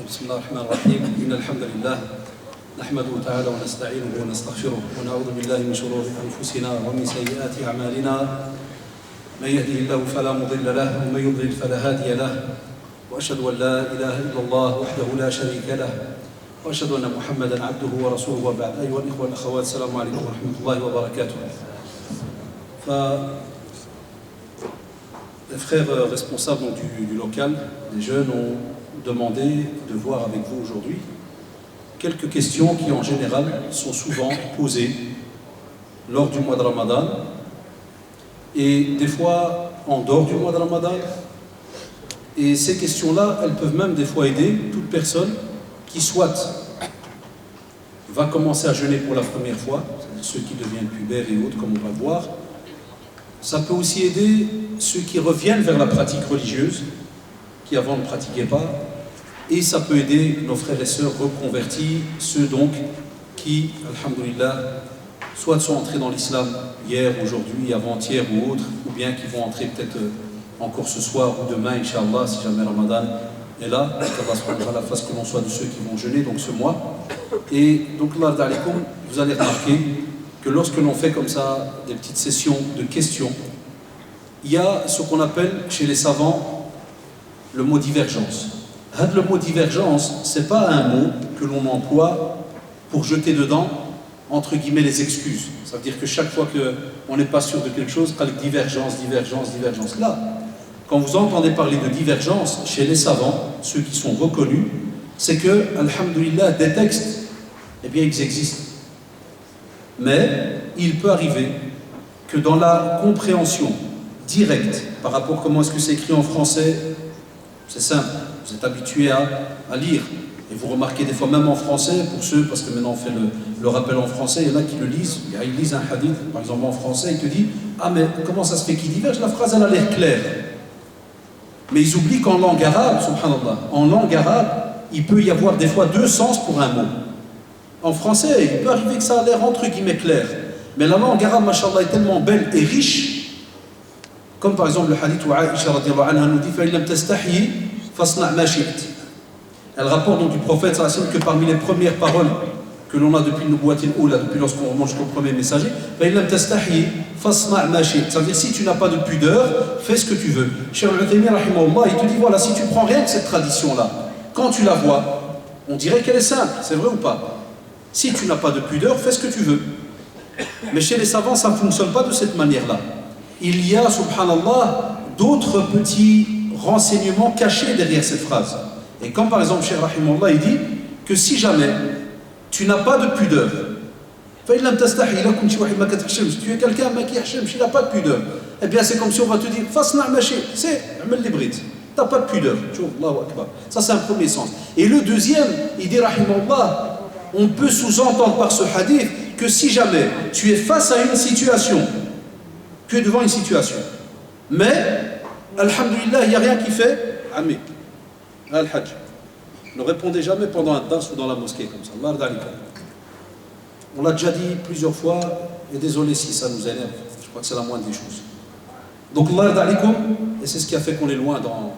بسم الله الرحمن الرحيم إن الحمد لله نحمده تعالى ونستعينه ونستغفره ونعوذ بالله من شرور أنفسنا ومن سيئات أعمالنا من يهده الله فلا مضل له ومن يضلل فلا هادي له وأشهد أن لا إله إلا الله وحده لا شريك له وأشهد أن محمدا عبده ورسوله وبعد. أيها الإخوة والأخوات السلام عليكم ورحمة الله وبركاته. Les frères responsables du local, les jeunes, ont demandé de voir avec vous aujourd'hui quelques questions qui en général sont souvent posées lors du mois de Ramadan et des fois en dehors du mois de Ramadan. Et ces questions-là, elles peuvent même des fois aider toute personne qui soit va commencer à jeûner pour la première fois, c'est-à-dire ceux qui deviennent pubères et autres, comme on va voir. Ça peut aussi aider ceux qui reviennent vers la pratique religieuse, qui avant ne pratiquaient pas, et ça peut aider nos frères et sœurs reconvertis, ceux donc qui, alhamdoulilah, soit sont entrés dans l'islam hier, aujourd'hui, avant-hier ou autre, ou bien qui vont entrer peut-être encore ce soir ou demain, Inch'Allah, si jamais Ramadan est là, qu'Allah fasse que l'on soit de ceux qui vont jeûner donc ce mois. Et donc là, vous allez remarquer que lorsque l'on fait comme ça des petites sessions de questions, il y a ce qu'on appelle chez les savants le mot divergence. Le mot divergence, ce n'est pas un mot que l'on emploie pour jeter dedans, entre guillemets, les excuses. Ça veut dire que chaque fois qu'on n'est pas sûr de quelque chose, divergence. Là, quand vous entendez parler de divergence chez les savants, ceux qui sont reconnus, c'est que, alhamdoulilah, des textes, eh bien, ils existent. Mais il peut arriver que dans la compréhension directe par rapport à comment est-ce que c'est écrit en français, c'est simple, vous êtes habitué à lire. Et vous remarquez des fois même en français, pour ceux, parce que maintenant on fait le rappel en français, il y en a qui le lisent, ils lisent un hadith, par exemple en français, ils te disent « Ah mais comment ça se fait qu'ils divergent? La phrase elle a l'air claire. » Mais ils oublient qu'en langue arabe, subhanallah, en langue arabe, il peut y avoir des fois deux sens pour un mot. En français, il peut arriver que ça a l'air entre guillemets clair. Mais la langue arabe, mashallah, est tellement belle et riche, comme par exemple le hadith où Aïcha radiallahu anha nous dit « فَإِلَّمْ تَسْتَحْيِ فَاصْنَعْ مَا شِئْتِ » Elle rapporte donc du prophète que parmi les premières paroles que l'on a depuis le Nubuwatil Oula, depuis lorsqu'on remonte jusqu'au premier messager, فَإِلَّمْ تَسْتَحْيِ فَاصْنَعْ مَا شِئْتِ. Ça veut dire si tu n'as pas de pudeur, fais ce que tu veux. Cheikh Al-Uthaymin, rahimahullah, il te dit voilà, si tu prends rien que cette tradition-là, quand tu la vois, on dirait qu'elle est simple, c'est vrai ou pas? Si tu n'as pas de pudeur, fais ce que tu veux. Mais chez les savants, ça ne fonctionne pas de cette manière-là. Il y a, subhanallah, d'autres petits renseignements cachés derrière cette phrase. Et comme par exemple, Cheikh Rahimullah, il dit que si jamais tu n'as pas de pudeur, si tu es quelqu'un qui n'a pas de pudeur, eh bien c'est comme si on va te dire, c'est Amel Librit. Tu n'as pas de pudeur. Ça c'est un premier sens. Et le deuxième, il dit Rahimullah, on peut sous-entendre par ce hadith que si jamais tu es face à une situation, tu es devant une situation, mais, alhamdulillah, il n'y a rien qui fait, Ami, al-Hajj. Ne répondez jamais pendant un dars ou dans la mosquée comme ça. On l'a déjà dit plusieurs fois, et désolé si ça nous énerve, je crois que c'est la moindre des choses. Donc, et c'est ce qui a fait qu'on est loin dans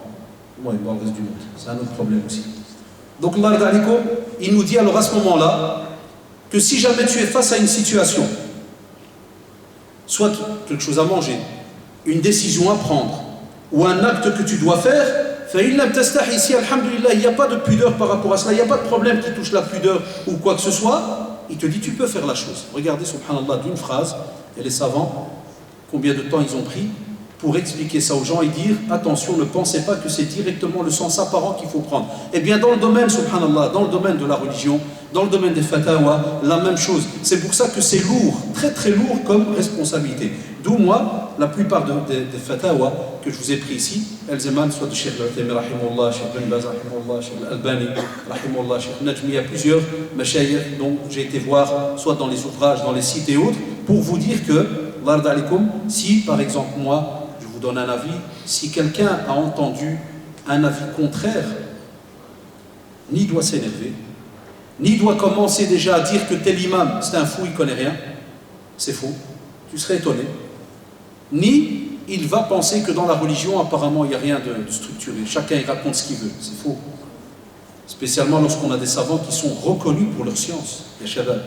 le reste du monde. C'est un autre problème aussi. Donc, il nous dit alors à ce moment-là que si jamais tu es face à une situation, soit quelque chose à manger, une décision à prendre, ou un acte que tu dois faire, ici, alhamdulillah, il n'y a pas de pudeur par rapport à cela, il n'y a pas de problème qui touche la pudeur ou quoi que ce soit, il te dit tu peux faire la chose. Regardez, subhanallah, d'une phrase, et les savants, combien de temps ils ont pris pour expliquer ça aux gens et dire attention, ne pensez pas que c'est directement le sens apparent qu'il faut prendre. Eh bien dans le domaine, subhanallah, dans le domaine de la religion, dans le domaine des fatawa, la même chose. C'est pour ça que c'est lourd, très très lourd comme responsabilité. D'où moi, la plupart des fatawa que je vous ai pris ici, elles émanent soit de Cheikh Al-Uthaymin, rahimahullah, Cheikh Ben Baz, rahimahullah, Cheikh Al-Albani, rahimahullah, Cheikh Najmi, il y a plusieurs mashayikh dont j'ai été voir, soit dans les ouvrages, dans les sites et autres, pour vous dire que, si par exemple moi, donne un avis, si quelqu'un a entendu un avis contraire, ni doit s'énerver, ni doit commencer déjà à dire que tel imam, c'est un fou, il ne connaît rien, c'est faux, tu serais étonné, ni il va penser que dans la religion, apparemment, il n'y a rien de structuré, chacun il raconte ce qu'il veut, c'est faux. Spécialement lorsqu'on a des savants qui sont reconnus pour leur science. Ya shabab.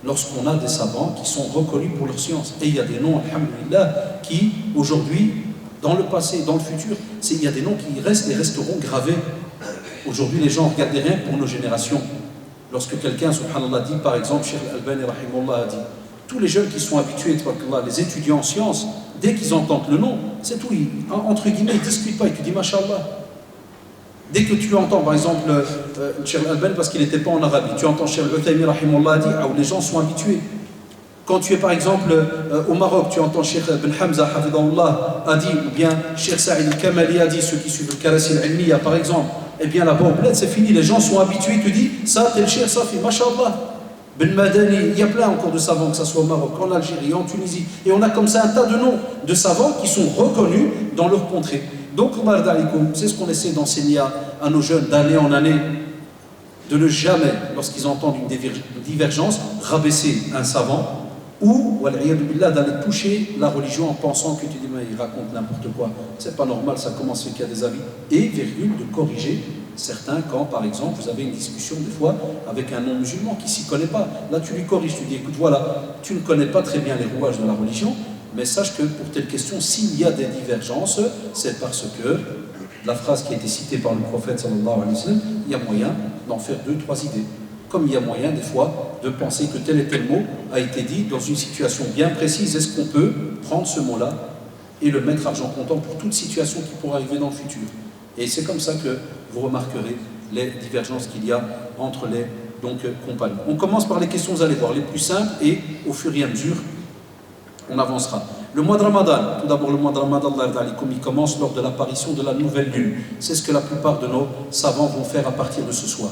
Lorsqu'on a des savants qui sont reconnus pour leur science. Et il y a des noms, alhamdoulilah, qui aujourd'hui, dans le passé, dans le futur, il y a des noms qui restent et resteront gravés. Aujourd'hui, les gens regardent rien pour nos générations. Lorsque quelqu'un, subhanallah, dit, par exemple, Cheikh Al-Albani, rahimahullah, a dit, tous les jeunes qui sont habitués, les étudiants en sciences, dès qu'ils entendent le nom, c'est tout, entre guillemets, ils ne discutent pas, ils te disent, mashallah. Dès que tu entends, par exemple, Cheikh Al-Albani, parce qu'il n'était pas en Arabie, tu entends Cheikh Al-Uthaymi, rahimahullah, a dit, où les gens sont habitués. Quand tu es, par exemple, au Maroc, tu entends Cheikh Ben Hamza, hafidahullah, a dit, ou bien Cheikh Saïd Al-Kamali a dit, ceux qui suivent le Karasi Al-Ilmiya, par exemple, eh bien là-bas au bled, c'est fini, les gens sont habitués, tu dis, ça, tel Cheikh Safi, mashallah. Ben Madani, il y a plein encore de savants, que ce soit au Maroc, en Algérie, en Tunisie, et on a comme ça un tas de noms de savants qui sont reconnus dans leur contrée. Donc, c'est ce qu'on essaie d'enseigner à nos jeunes d'année en année, de ne jamais, lorsqu'ils entendent une divergence, rabaisser un savant ou d'aller toucher la religion en pensant que tu dis, mais il raconte n'importe quoi. C'est pas normal, ça commence qu'il y a des avis. Et, de corriger certains quand, par exemple, vous avez une discussion des fois avec un non-musulman qui ne s'y connaît pas. Là, tu lui corriges, tu dis, écoute, voilà, tu ne connais pas très bien les rouages de la religion, mais sache que pour telle question, s'il y a des divergences, c'est parce que la phrase qui a été citée par le prophète sallallahu alayhi wa sallam, il y a moyen d'en faire 2, 3 idées. Comme il y a moyen des fois de penser que tel et tel mot a été dit dans une situation bien précise, est-ce qu'on peut prendre ce mot-là et le mettre argent comptant pour toute situation qui pourra arriver dans le futur. Et c'est comme ça que vous remarquerez les divergences qu'il y a entre les compagnons. On commence par les questions, vous allez voir, les plus simples, et au fur et à mesure, on avancera. Le mois de Ramadan, tout d'abord le mois de Ramadan, comme il commence lors de l'apparition de la nouvelle lune. C'est ce que la plupart de nos savants vont faire à partir de ce soir.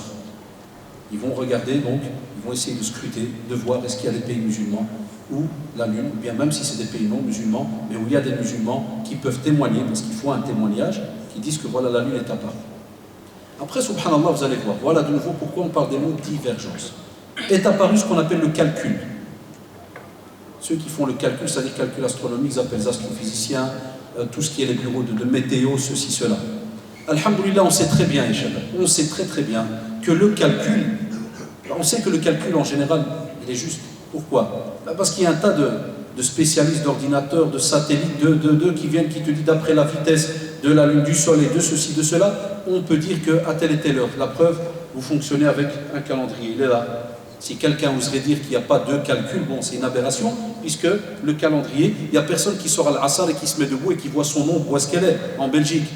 Ils vont regarder, donc, ils vont essayer de scruter, de voir est-ce qu'il y a des pays musulmans où la lune, ou bien même si c'est des pays non musulmans, mais où il y a des musulmans qui peuvent témoigner, parce qu'il faut un témoignage, qui disent que voilà, la lune est apparue. Après, subhanallah, vous allez voir, voilà de nouveau pourquoi on parle des mots divergence. Est apparu ce qu'on appelle le calcul. Ceux qui font le calcul, c'est-à-dire calcul astronomique, ils appellent les astrophysiciens, tout ce qui est les bureaux de météo, ceci, cela. Alhamdoulilah, on sait très bien, on sait très très bien que le calcul, on sait que le calcul en général, il est juste. Pourquoi? Parce qu'il y a un tas de spécialistes d'ordinateurs, de satellites, qui viennent, qui te disent d'après la vitesse de la lune, du soleil, de ceci, de cela, on peut dire qu'à telle et telle heure. La preuve, vous fonctionnez avec un calendrier, il est là. Si quelqu'un oserait dire qu'il n'y a pas de calcul, bon, c'est une aberration, puisque le calendrier, il n'y a personne qui sort à l'Assar et qui se met debout et qui voit son ombre, où est-ce qu'elle est, en Belgique.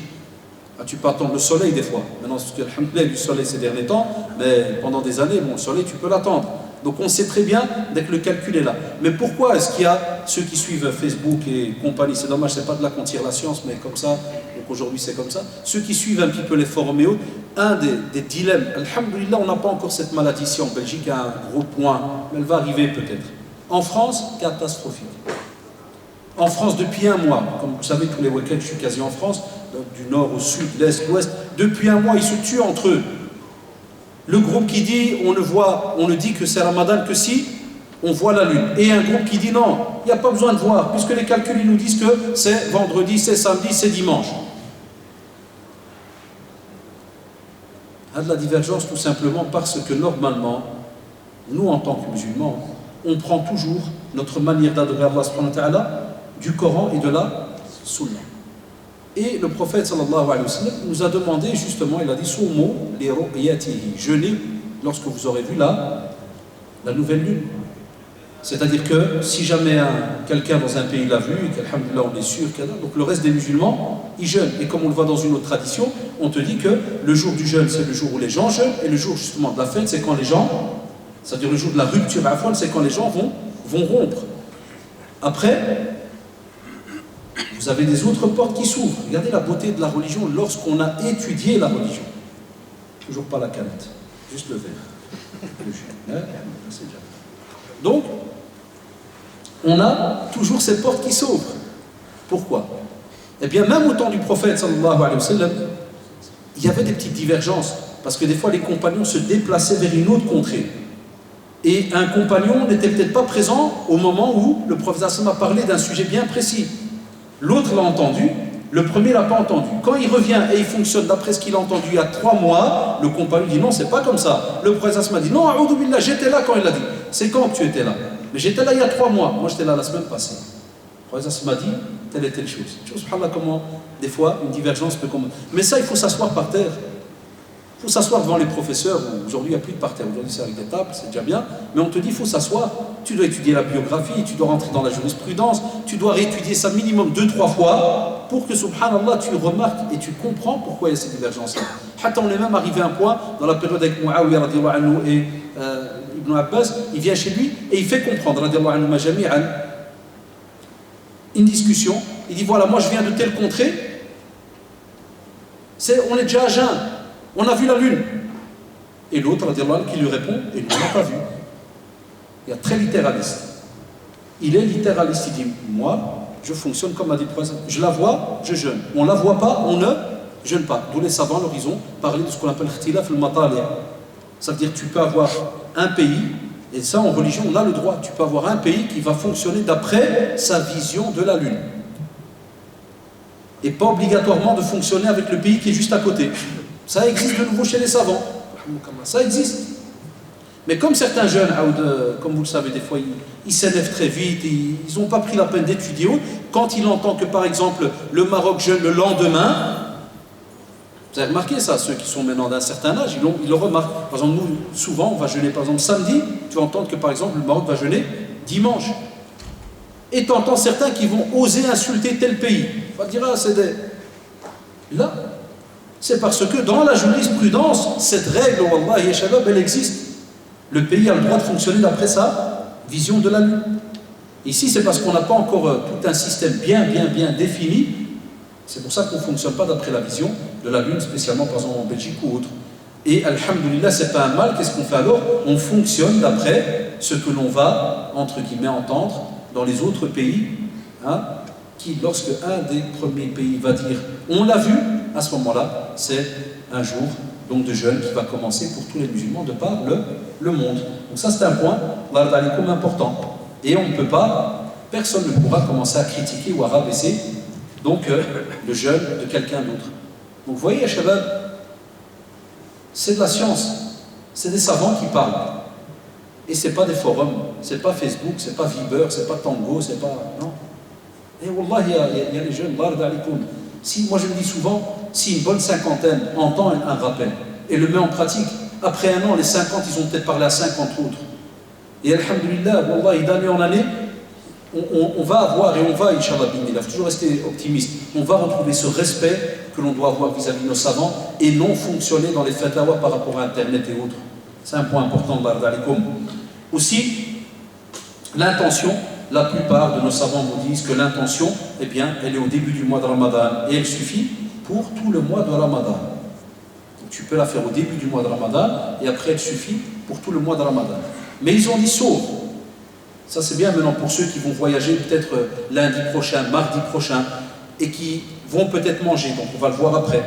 Ah, tu peux attendre le soleil des fois. Maintenant, alhamdoulilah, du soleil ces derniers temps, mais pendant des années, bon, le soleil, tu peux l'attendre. Donc on sait très bien dès que le calcul est là. Mais pourquoi est-ce qu'il y a ceux qui suivent Facebook et compagnie, c'est dommage, c'est pas de là qu'on tire la science, mais comme ça, donc aujourd'hui c'est comme ça, ceux qui suivent un petit peu les forums et autres, un des dilemmes, alhamdoulilah, on n'a pas encore cette maladie ici en Belgique à un gros point, mais elle va arriver peut-être. En France, catastrophique. En France, depuis un mois, comme vous savez, tous les week-ends, je suis quasi en France, du nord au sud, l'est, l'ouest, depuis un mois, ils se tuent entre eux. Le groupe qui dit, on ne dit que c'est Ramadan que si on voit la lune. Et un groupe qui dit non, il n'y a pas besoin de voir, puisque les calculs ils nous disent que c'est vendredi, c'est samedi, c'est dimanche. Il y a de la divergence tout simplement parce que normalement, nous en tant que musulmans, on prend toujours notre manière d'adorer Allah subhanahu wa ta'ala du Coran et de la Sunna. Et le prophète sallallahu alayhi wa sallam nous a demandé justement, il a dit Soumu li ru'yatihi, jeûnez lorsque vous aurez vu la nouvelle lune. C'est-à-dire que si jamais quelqu'un dans un pays l'a vu, et qu'alhamdoulilah on est sûr qu'il y a, donc le reste des musulmans, ils jeûnent. Et comme on le voit dans une autre tradition, on te dit que le jour du jeûne, c'est le jour où les gens jeûnent, et le jour justement de la fête, c'est quand les gens, c'est-à-dire le jour de la rupture à la fois, c'est quand les gens vont rompre. Après, vous avez des autres portes qui s'ouvrent. Regardez la beauté de la religion lorsqu'on a étudié la religion. Toujours pas la canette, juste le verre. Donc, on a toujours ces portes qui s'ouvrent. Pourquoi? Eh bien, même au temps du prophète, sallallahu alayhi wa sallam, il y avait des petites divergences. Parce que des fois, les compagnons se déplaçaient vers une autre contrée. Et un compagnon n'était peut-être pas présent au moment où le prophète sallallahu alayhi wa sallam a parlé d'un sujet bien précis. L'autre l'a entendu, Le premier l'a pas entendu. Quand il revient et il fonctionne d'après ce qu'il a entendu il y a 3 mois, le compagnon dit non, c'est pas comme ça. Le prophète m'a dit non, a'oudou billah, j'étais là quand il l'a dit. C'est quand que tu étais là? Mais j'étais là il y a 3 mois. Moi j'étais là la semaine passée. Le prophète m'a dit telle et telle chose. Tu vois, subhanallah, comment des fois une divergence peut commencer. Mais ça, il faut s'asseoir par terre. Il faut s'asseoir devant les professeurs. Aujourd'hui, il n'y a plus de parterre. Aujourd'hui, c'est avec des tables, c'est déjà bien. Mais on te dit, il faut s'asseoir. Tu dois étudier la biographie, tu dois rentrer dans la jurisprudence, tu dois réétudier ça minimum 2-3 fois pour que, subhanallah, tu remarques et tu comprends pourquoi il y a ces divergences-là. Hatta on est même arrivé à un point, dans la période avec Muawiyah radiallahu anhu et Ibn Abbas, il vient chez lui et il fait comprendre, radiallahu anhu majami'an, une discussion. Il dit, voilà, moi je viens de telle contrée, on est déjà à jeun. On a vu la lune. Et l'autre, qui lui répond, et nous, on n'a pas vu. Il est très littéraliste. Il est littéraliste. Il dit, moi, je fonctionne comme a dit le prophète. Je la vois, je jeûne. On ne la voit pas, on ne jeûne pas. D'où les savants, l'horizon, parler de ce qu'on appelle khtilaf al-matali'. Ça veut dire que tu peux avoir un pays, et ça en religion, on a le droit. Tu peux avoir un pays qui va fonctionner d'après sa vision de la lune. Et pas obligatoirement de fonctionner avec le pays qui est juste à côté. Ça existe de nouveau chez les savants. Ça existe. Mais comme certains jeunes, comme vous le savez, des fois, ils s'énervent très vite, ils n'ont pas pris la peine d'étudier. Quand il entend que, par exemple, le Maroc jeûne le lendemain, vous avez remarqué ça, ceux qui sont maintenant d'un certain âge, ils le remarquent. Par exemple, nous, souvent, on va jeûner, par exemple, samedi, tu vas entendre que, par exemple, le Maroc va jeûner dimanche. Et tu entends certains qui vont oser insulter tel pays. On va dire, ah, c'est des... Là, c'est parce que dans la jurisprudence, cette règle, wallahi, shabab, elle existe. Le pays a le droit de fonctionner d'après sa vision de la lune. Ici, c'est parce qu'on n'a pas encore tout un système bien défini. C'est pour ça qu'on ne fonctionne pas d'après la vision de la lune, spécialement par exemple en Belgique ou autre. Et alhamdoulilah, c'est pas un mal. Qu'est-ce qu'on fait alors? On fonctionne d'après ce que l'on va, entre guillemets, entendre dans les autres pays, hein, qui, lorsque un des premiers pays va dire « on l'a vu », à ce moment-là, c'est un jour donc, de jeûne qui va commencer pour tous les musulmans de par le monde. Donc ça, c'est un point, comme important. Et on ne peut pas, personne ne pourra commencer à critiquer ou à rabaisser donc, le jeûne de quelqu'un d'autre. Donc vous voyez, Shabab, c'est de la science, c'est des savants qui parlent. Et ce n'est pas des forums, ce n'est pas Facebook, ce n'est pas Viber, ce n'est pas Tango, c'est pas... Non. Et Wallah, il y a les jeunes, si, moi je le dis souvent, si une bonne cinquantaine entend un rappel et le met en pratique, après un an, les 50, ils ont peut-être parlé à 50 autres. Et alhamdulillah, Wallah, d'année en année, on va avoir, et on va, Inch'Allah, il faut toujours rester optimiste, on va retrouver ce respect que l'on doit avoir vis-à-vis de nos savants et non fonctionner dans les fatwas par rapport à Internet et autres. C'est un point important, aussi, l'intention. La plupart de nos savants vous disent que l'intention, eh bien, elle est au début du mois de Ramadan et elle suffit pour tout le mois de Ramadan. Donc, tu peux la faire au début du mois de Ramadan et après elle suffit pour tout le mois de Ramadan. Mais ils ont dit sauf. Ça c'est bien maintenant pour ceux qui vont voyager peut-être lundi prochain, mardi prochain et qui vont peut-être manger, donc on va le voir après.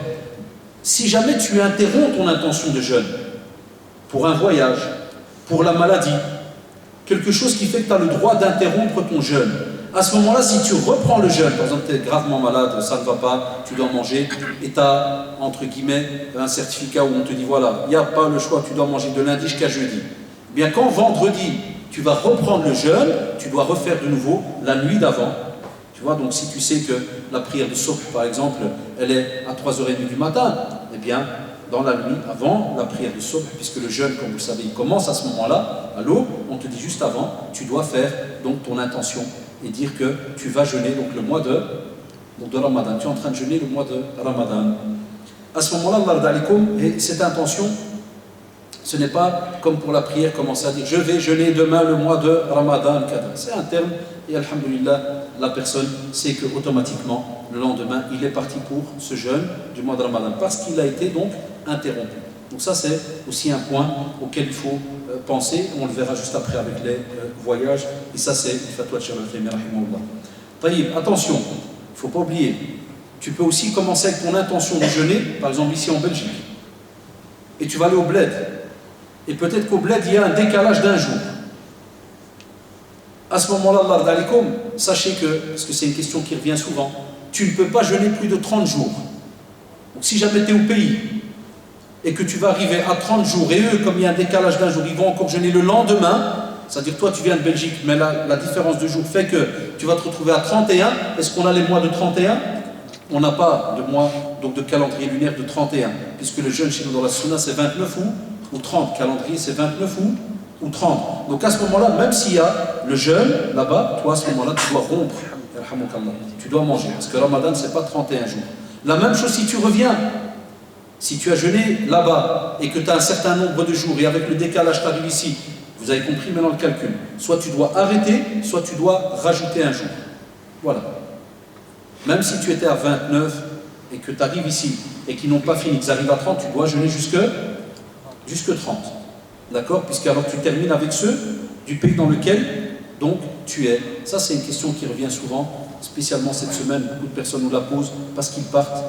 Si jamais tu interromps ton intention de jeûne pour un voyage, pour la maladie, quelque chose qui fait que tu as le droit d'interrompre ton jeûne. À ce moment-là, si tu reprends le jeûne, par exemple, tu es gravement malade, ça ne va pas, tu dois manger, et tu as, entre guillemets, un certificat où on te dit, voilà, il n'y a pas le choix, tu dois manger de lundi jusqu'à jeudi. Eh bien, quand vendredi, tu vas reprendre le jeûne, tu dois refaire de nouveau la nuit d'avant. Tu vois, donc si tu sais que la prière de Subh, par exemple, elle est à 3h30 du matin, eh bien, dans la nuit avant la prière de Subh, puisque le jeûne, comme vous le savez, il commence à ce moment-là, à l'aube, on te dit juste avant, tu dois faire donc ton intention et dire que tu vas jeûner donc le mois de Ramadan. Tu es en train de jeûner le mois de Ramadan. À ce moment-là, Allah alaikum, et cette intention, ce n'est pas comme pour la prière, commencer à dire je vais jeûner demain le mois de Ramadan. C'est un terme, et alhamdulillah, la personne sait que automatiquement, le lendemain, il est parti pour ce jeûne du mois de Ramadan, parce qu'il a été donc interrompu. Donc ça, c'est aussi un point auquel il faut penser. On le verra juste après avec les voyages. Et ça, c'est le fatwa de Cheikh Al-Uthaymin, rahimahullah. Taïb, attention, il ne faut pas oublier. Tu peux aussi commencer avec ton intention de jeûner, par exemple ici en Belgique. Et tu vas aller au bled. Et peut-être qu'au bled, il y a un décalage d'un jour. À ce moment-là, Allah alaikum, sachez que, parce que c'est une question qui revient souvent, tu ne peux pas jeûner plus de 30 jours. Donc si jamais tu es au pays et que tu vas arriver à 30 jours, et eux, comme il y a un décalage d'un jour, ils vont encore jeûner le lendemain, c'est-à-dire toi tu viens de Belgique, mais la différence de jour fait que tu vas te retrouver à 31. Est-ce qu'on a les mois de 31? On n'a pas de mois, donc de calendrier lunaire de 31, puisque le jeûne chez nous dans la Sunna c'est 29 août ou 30, calendrier c'est 29 août ou 30. Donc à ce moment-là, même s'il y a le jeûne là-bas, toi à ce moment-là tu dois rompre, tu dois manger, parce que Ramadan c'est pas 31 jours. La même chose si tu reviens, si tu as jeûné là-bas et que tu as un certain nombre de jours et avec le décalage tu arrives ici, vous avez compris maintenant le calcul, soit tu dois arrêter, soit tu dois rajouter un jour. Voilà. Même si tu étais à 29 et que tu arrives ici et qu'ils n'ont pas fini, qu'ils arrivent à 30, tu dois jeûner jusque 30. D'accord? Puisqu'alors tu termines avec ceux du pays dans lequel donc tu es. Ça c'est une question qui revient souvent, spécialement cette semaine, beaucoup de personnes nous la posent parce qu'ils partent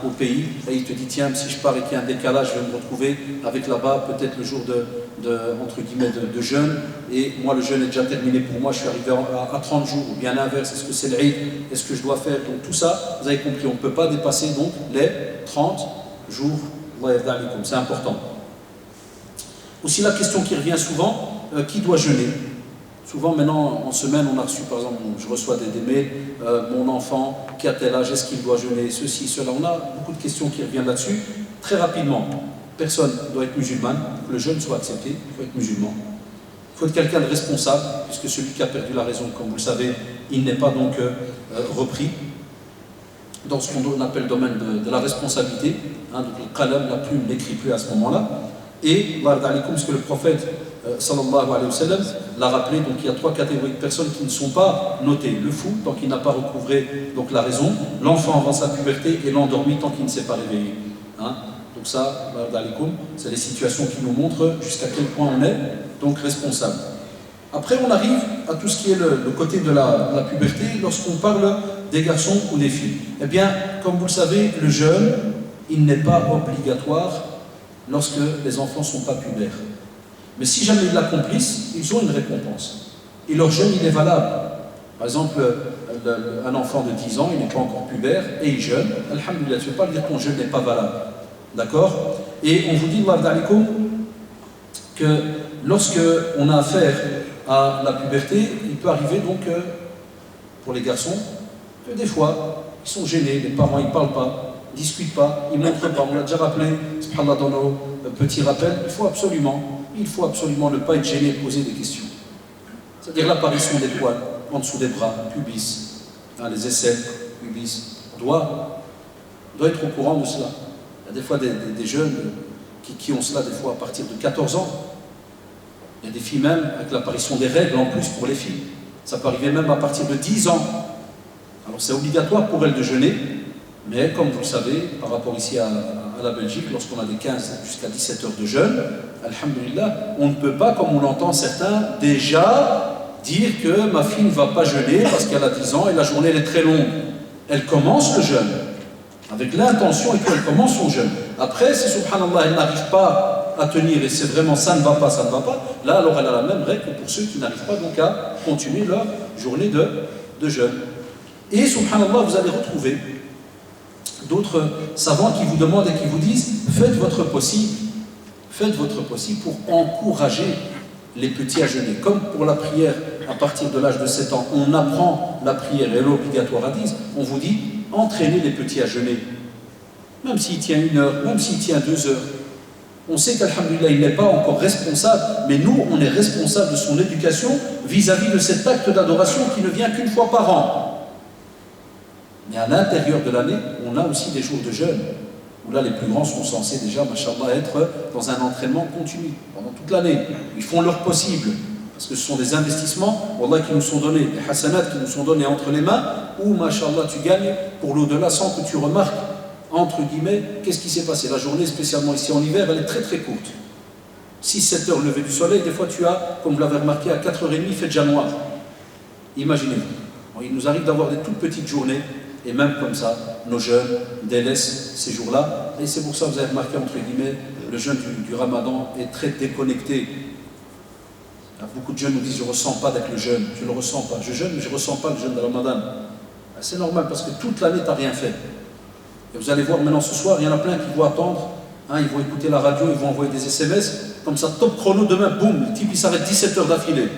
au pays et ils te disent tiens, si je pars et qu'il y a un décalage, je vais me retrouver avec là-bas peut-être le jour entre guillemets de jeûne, et moi le jeûne est déjà terminé pour moi, je suis arrivé à 30 jours, ou bien l'inverse, est-ce que c'est l'Eid, est-ce que je dois faire, donc tout ça, vous avez compris, on ne peut pas dépasser donc les 30 jours, c'est important. Aussi la question qui revient souvent, qui doit jeûner? Souvent maintenant en semaine on a reçu par exemple, je reçois des mails, mon enfant qui a tel âge, est-ce qu'il doit jeûner, ceci, cela, on a beaucoup de questions qui reviennent là-dessus. Très rapidement, personne doit être musulman, pour que le jeûne soit accepté, il faut être musulman. Il faut être quelqu'un de responsable, puisque celui qui a perdu la raison, comme vous le savez, il n'est pas donc repris dans ce qu'on appelle le domaine de la responsabilité, donc le qalam, la plume n'écrit plus à ce moment-là. Et, parce que le prophète sallallahu alayhi wa sallam l'a rappelé, donc il y a 3 catégories de personnes qui ne sont pas notées. Le fou, tant qu'il n'a pas recouvré donc, la raison, l'enfant avant sa puberté et l'endormi tant qu'il ne s'est pas réveillé. Donc ça, c'est les situations qui nous montrent jusqu'à quel point on est donc responsable. Après on arrive à tout ce qui est le côté de la puberté, lorsqu'on parle des garçons ou des filles. Eh bien, comme vous le savez, le jeûne, il n'est pas obligatoire lorsque les enfants ne sont pas pubères. Mais si jamais ils l'accomplissent, ils ont une récompense. Et leur jeûne, il est valable. Par exemple, un enfant de 10 ans, il n'est pas encore pubère, et il jeûne. Alhamdulillah, tu ne peux pas dire que ton jeûne n'est pas valable. D'accord? Et on vous dit, que lorsque on a affaire à la puberté, il peut arriver donc, pour les garçons, que des fois, ils sont gênés, les parents, ils ne parlent pas, ils ne discutent pas, ils ne montrent pas. On l'a déjà rappelé, subhanallah, dans nos petits rappels, il faut absolument ne pas être gêné et poser des questions. C'est-à-dire l'apparition des poils en dessous des bras, pubis, les aisselles, pubis, doit être au courant de cela. Il y a des fois des jeunes qui ont cela des fois à partir de 14 ans. Il y a des filles même avec l'apparition des règles en plus pour les filles. Ça peut arriver même à partir de 10 ans. Alors c'est obligatoire pour elles de jeûner, mais comme vous le savez, par rapport ici à la Belgique, lorsqu'on a des 15 jusqu'à 17 heures de jeûne, alhamdulillah, on ne peut pas, comme on l'entend certains, déjà dire que ma fille ne va pas jeûner parce qu'elle a 10 ans et la journée elle est très longue. Elle commence le jeûne, avec l'intention et qu'elle commence son jeûne. Après, si subhanallah, elle n'arrive pas à tenir et c'est vraiment ça ne va pas, là alors elle a la même règle que pour ceux qui n'arrivent pas donc à continuer leur journée de jeûne. Et subhanallah, vous allez retrouver d'autres savants qui vous demandent et qui vous disent faites votre possible pour encourager les petits à jeûner. Comme pour la prière à partir de l'âge de 7 ans, on apprend la prière et elle est obligatoire à 10, on vous dit entraînez les petits à jeûner. Même s'il tient 1 heure, même s'il tient 2 heures. On sait qu'alhamdulillah, il n'est pas encore responsable, mais nous, on est responsable de son éducation vis-à-vis de cet acte d'adoration qui ne vient qu'une fois par an. Mais à l'intérieur de l'année, on a aussi des jours de jeûne, où là les plus grands sont censés déjà, machallah, être dans un entraînement continu pendant toute l'année. Ils font leur possible, parce que ce sont des investissements, wallah, qui nous sont donnés, des hasanats qui nous sont donnés entre les mains, où, machallah, tu gagnes pour l'au-delà sans que tu remarques, entre guillemets, qu'est-ce qui s'est passé. La journée, spécialement ici en hiver, elle est très très courte. 6-7 heures lever du soleil, des fois tu as, comme vous l'avez remarqué, à 4h30, il fait déjà noir. Imaginez-vous. Il nous arrive d'avoir des toutes petites journées, et même comme ça, nos jeunes délaissent ces jours-là. Et c'est pour ça que vous avez remarqué, entre guillemets, le jeûne du Ramadan est très déconnecté. Beaucoup de jeunes nous disent « je ne ressens pas d'être le jeûne, je ne le ressens pas. Je jeûne, mais je ne ressens pas le jeûne de Ramadan. » C'est normal parce que toute l'année, tu n'as rien fait. Et vous allez voir maintenant ce soir, il y en a plein qui vont attendre, hein, ils vont écouter la radio, ils vont envoyer des SMS, comme ça, top chrono, demain, boum, le type il s'arrête 17 heures d'affilée.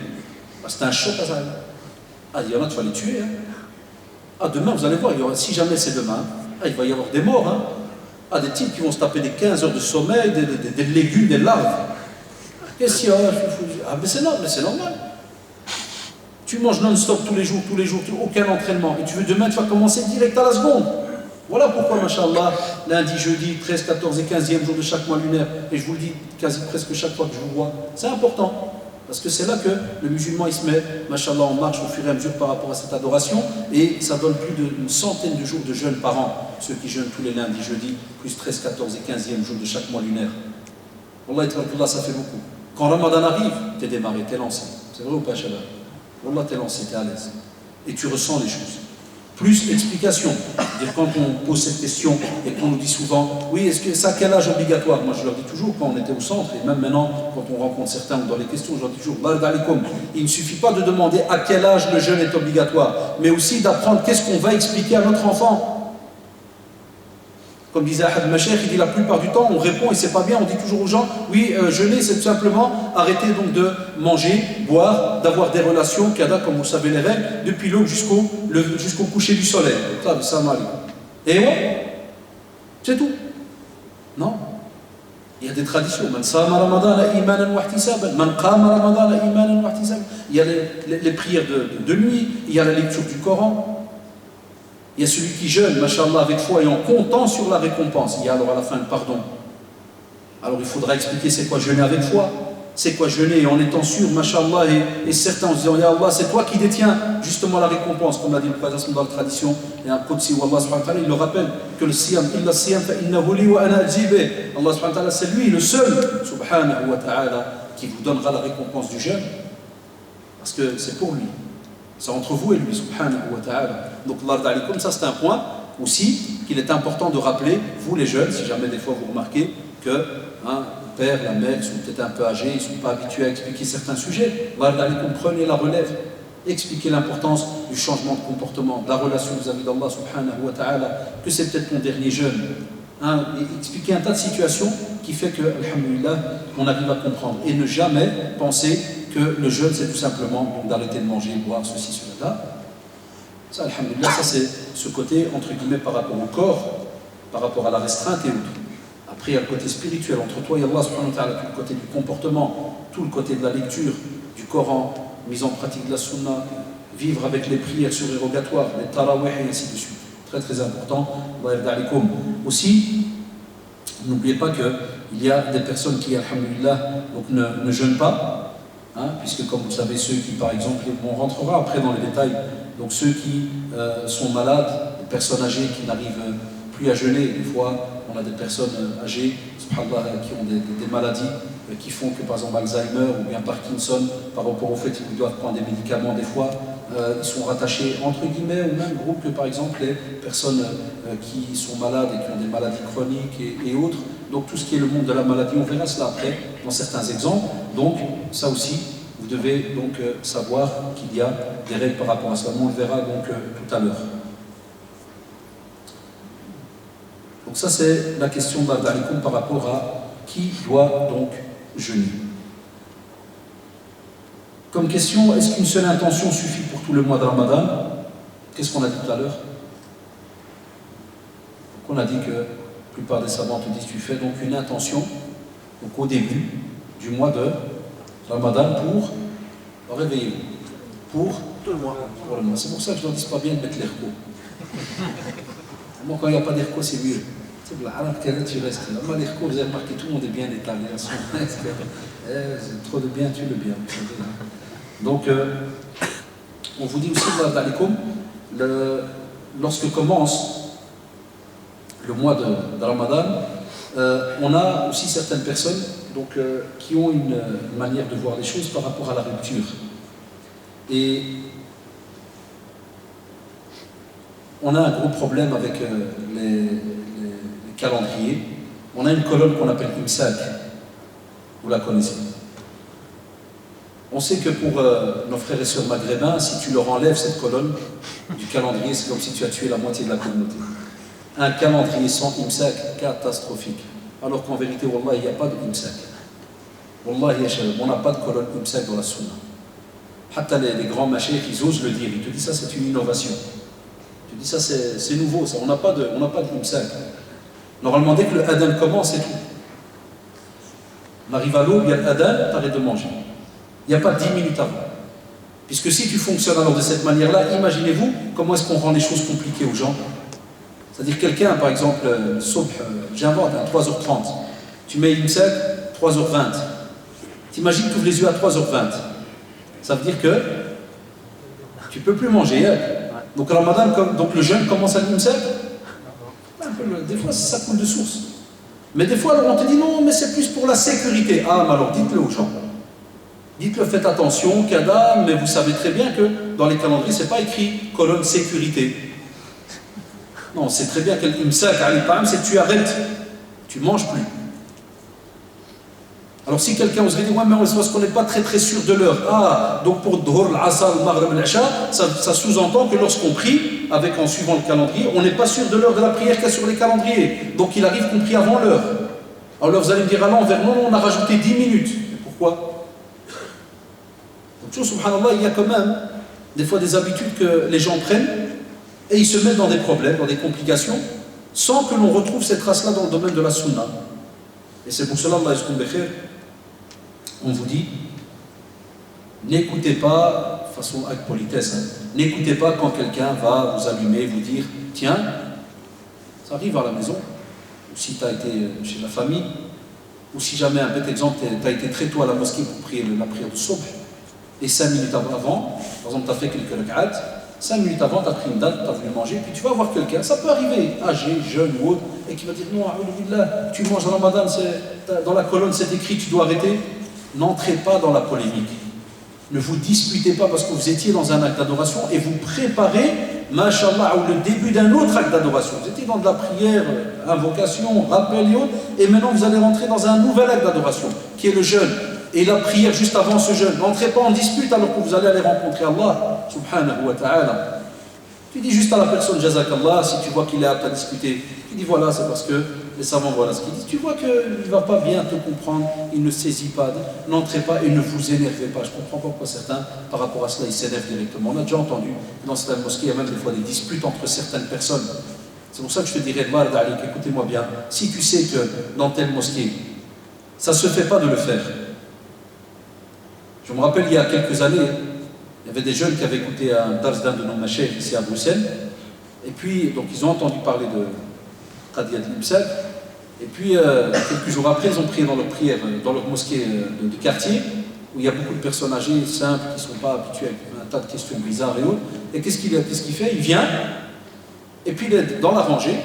Ah, c'est un choc à ça. Ah, il y en a, tu vas les tuer. Hein. Ah, demain, vous allez voir, si jamais c'est demain, ah, il va y avoir des morts. Hein. Ah, des types qui vont se taper des 15 heures de sommeil, des légumes, des larves. Qu'est-ce qu'il y a? Ah, mais c'est normal. Tu manges non-stop tous les jours, aucun entraînement. Et tu veux demain, tu vas commencer direct à la seconde. Voilà pourquoi, machallah, lundi, jeudi, 13, 14 et 15e jour de chaque mois lunaire, et je vous le dis quasi presque chaque fois que je vous vois, c'est important. Parce que c'est là que le musulman il se met, machallah, en marche au fur et à mesure par rapport à cette adoration, et ça donne plus d'une centaine de jours de jeûne par an, ceux qui jeûnent tous les lundis, jeudis, plus 13, 14 et 15e jour de chaque mois lunaire. Wallah, ça fait beaucoup. Quand Ramadan arrive, t'es démarré, t'es lancé. C'est vrai ou pas, Shabbat? Wallah, t'es lancé, t'es à l'aise. Et tu ressens les choses. Plus explication. C'est-à-dire quand on pose cette question et qu'on nous dit souvent, oui, est-ce que ça, quel âge obligatoire? Moi, je leur dis toujours, quand on était au centre, et même maintenant, quand on rencontre certains dans les questions, je leur dis toujours, il ne suffit pas de demander à quel âge le jeûne est obligatoire, mais aussi d'apprendre qu'est-ce qu'on va expliquer à notre enfant. Comme disait Ahad Macheikh, il dit la plupart du temps, on répond et c'est pas bien, on dit toujours aux gens, oui, jeûner, c'est tout simplement arrêter donc de manger, boire, d'avoir des relations, kada, comme vous savez les règles, depuis l'aube jusqu'au coucher du soleil. Ça mal. Et ouais, c'est tout. Non. Il y a des traditions. Il y a les prières de nuit, il y a la lecture du Coran. Il y a celui qui jeûne, machallah, avec foi et en comptant sur la récompense. Il y a alors à la fin le pardon. Alors il faudra expliquer c'est quoi jeûner avec foi, c'est quoi jeûner en étant sûr, machallah, et certains en se disant, ya Allah, c'est toi qui détiens justement la récompense, comme l'a dit le prophète dans la tradition, et un Qudsi où Allah subhanahu wa ta'ala, il le rappelle que le siyam, illa siyam fa innahu li wa ana ajibé. Allah subhanahu wa ta'ala, c'est lui le seul, subhanahu wa ta'ala, qui vous donnera la récompense du jeûne, parce que c'est pour lui. C'est entre vous et lui, subhanahu wa ta'ala. Donc, comme ça, c'est un point aussi qu'il est important de rappeler, vous les jeunes, si jamais des fois vous remarquez que le père, la mère sont peut-être un peu âgés, ils ne sont pas habitués à expliquer certains sujets. Prenez la relève, expliquez l'importance du changement de comportement, de la relation vis-à-vis d'Allah, subhanahu wa ta'ala, que c'est peut-être mon dernier jeûne. Et expliquer un tas de situations qui fait que, alhamdulillah, on arrive à comprendre. Et ne jamais penser que le jeûne, c'est tout simplement d'arrêter de manger, boire, ceci, cela. Ça, alhamdulillah, ça c'est ce côté, entre guillemets, par rapport au corps, par rapport à la restreinte et autres. Après, il y a le côté spirituel, entre toi et Allah, subhanahu wa ta'ala, tout le côté du comportement, tout le côté de la lecture, du Coran, mise en pratique de la sunna, vivre avec les prières surérogatoires, les tarawih et ainsi de suite. Très très important. Aussi, n'oubliez pas qu'il y a des personnes qui, alhamdulillah, donc ne jeûnent pas, puisque comme vous savez, ceux qui, par exemple, on rentrera après dans les détails, donc ceux qui sont malades, des personnes âgées qui n'arrivent plus à jeûner, des fois on a des personnes âgées, subhanallah, qui ont des maladies qui font que par exemple Alzheimer ou bien Parkinson, par rapport au fait qu'ils doivent prendre des médicaments des fois, ils sont rattachés entre guillemets au même groupe que par exemple les personnes qui sont malades et qui ont des maladies chroniques et autres. Donc tout ce qui est le monde de la maladie, on verra cela après dans certains exemples. Donc ça aussi, vous devez donc savoir qu'il y a des règles par rapport à cela. On le verra donc tout à l'heure. Donc ça c'est la question d'Al-Dalikum par rapport à qui doit donc jeûner. Comme question, est-ce qu'une seule intention suffit pour tout le mois de Ramadan? Qu'est-ce qu'on a dit tout à l'heure? On a dit que la plupart des savants te disent tu fais donc une intention donc au début du mois de Ramadan pour réveillez-vous, pour tout le mois. C'est pour ça que je ne leur dis pas bien de mettre les recos. Moi quand il n'y a pas d'erco c'est mieux. C'est l'arabe qui tu restes. Moi les recos vous avez remarqué tout le monde est bien étalé. C'est trop de bien, tu le bien. Donc on vous dit aussi lorsque commence le mois de Ramadan, on a aussi certaines personnes donc, qui ont une manière de voir les choses par rapport à la rupture. Et on a un gros problème avec les calendriers. On a une colonne qu'on appelle Imsak. Vous la connaissez. On sait que pour nos frères et sœurs maghrébins, si tu leur enlèves cette colonne du calendrier, c'est comme si tu as tué la moitié de la communauté. Un calendrier sans imsak, catastrophique. Alors qu'en vérité, wallah, il n'y a pas de imsak. Wallah, on n'a pas de colonne imsak dans la sunna. Hatta les grands machers, ils osent le dire. Ils te disent ça, c'est une innovation. Tu dis ça, c'est nouveau, ça. On n'a pas de imsak. Normalement, dès que le adhan commence, c'est tout. On arrive à l'aube, il y a le adhan, t'arrêtes de manger. Il n'y a pas 10 minutes avant. Puisque si tu fonctionnes alors de cette manière-là, imaginez-vous comment est-ce qu'on rend les choses compliquées aux gens. C'est-à-dire quelqu'un, par exemple, j'invente à 3h30, tu mets une sac, 3h20. T'imagines, tu ouvres les yeux à 3h20. Ça veut dire que tu ne peux plus manger. Hein. Donc Ramadan, donc le jeûne commence à l'imsak. Des fois, ça coule de source. Mais des fois, alors on te dit non, mais c'est plus pour la sécurité. Ah, mais alors dites-le aux gens. Dites-le, faites attention, Kada, mais vous savez très bien que dans les calendriers, ce n'est pas écrit colonne sécurité. Non, c'est très bien que l'imsak, c'est que tu arrêtes, tu ne manges plus. Alors si quelqu'un oserait dire, ouais, mais parce qu'on n'est pas très sûr de l'heure. Ah, donc pour Dhuhr, l'Asr, le Maghrib, l'Isha, ça sous-entend que lorsqu'on prie, en suivant le calendrier, on n'est pas sûr de l'heure de la prière qu'il y a sur les calendriers. Donc il arrive qu'on prie avant l'heure. Alors vous allez me dire à l'envers, non, on a rajouté 10 minutes. Mais pourquoi? Donc, subhanallah, il y a quand même des fois des habitudes que les gens prennent et ils se mettent dans des problèmes, dans des complications, sans que l'on retrouve cette trace-là dans le domaine de la sunna. Et c'est pour cela, Allah on vous dit, n'écoutez pas, de façon avec politesse, hein, n'écoutez pas quand quelqu'un va vous allumer, vous dire, tiens, ça arrive à la maison, ou si tu as été chez la famille, ou si jamais, un petit exemple, tu as été très tôt à la mosquée pour prier la prière de Subh, et 5 minutes avant, par exemple, tu as fait quelques rak'at, 5 minutes avant, tu as pris une date, tu as voulu manger, puis tu vas voir quelqu'un, ça peut arriver, âgé, jeune ou autre, et qui va dire, non, tu manges dans Ramadan, dans la colonne c'est écrit, tu dois arrêter. N'entrez pas dans la polémique. Ne vous disputez pas parce que vous étiez dans un acte d'adoration et vous préparez, mashallah, le début d'un autre acte d'adoration. Vous étiez dans de la prière, invocation, rappel et autres, et maintenant vous allez rentrer dans un nouvel acte d'adoration, qui est le jeûne. Et la prière juste avant ce jeûne. N'entrez pas en dispute alors que vous allez aller rencontrer Allah, subhanahu wa ta'ala. Tu dis juste à la personne, jazakallah, si tu vois qu'il est apte à discuter, tu dis voilà, c'est parce que les savants, voilà ce qu'ils disent. Tu vois qu'il ne va pas bien te comprendre, il ne saisit pas, n'entrez pas et ne vous énervez pas. Je ne comprends pas pourquoi certains, par rapport à cela, ils s'énervent directement. On a déjà entendu, dans certaines mosquées, il y a même des fois des disputes entre certaines personnes. C'est pour ça que je te dirais, écoutez-moi bien, si tu sais que dans telle mosquée, ça ne se fait pas de le faire. Je me rappelle, il y a quelques années, il y avait des jeunes qui avaient écouté un dars d'un de nos machers ici à Bruxelles, et puis, donc ils ont entendu parler de Qadiyat al-Imsak, et puis quelques jours après, ils ont prié dans leur prière, dans leur mosquée de quartier, où il y a beaucoup de personnes âgées, simples, qui ne sont pas habituées à un tas de questions bizarres et autres. Et qu'est-ce qu'il fait? Il vient, et puis il est dans la rangée,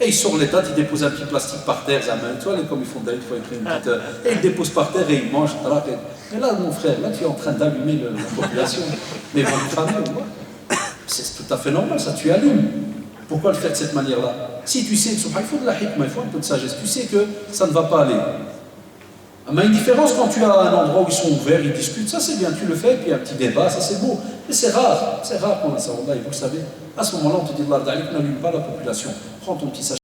et il sort les dates, il dépose un petit plastique par terre, tu vois, comme ils font d'ailleurs, et il dépose par terre et il mange. Et là, mon frère, là, tu es en train d'allumer la population. Mais c'est tout à fait normal, ça, tu allumes. Pourquoi le faire de cette manière-là? Si tu sais que il faut de la hikmah, il faut un peu de sagesse, tu sais que ça ne va pas aller. Mais une différence quand tu as un endroit où ils sont ouverts, ils discutent, ça c'est bien, tu le fais, puis un petit débat, ça c'est beau. Mais c'est rare qu'on a ça, et vous le savez. À ce moment-là, on te dit, n'allume pas la population. Prends ton petit sachet.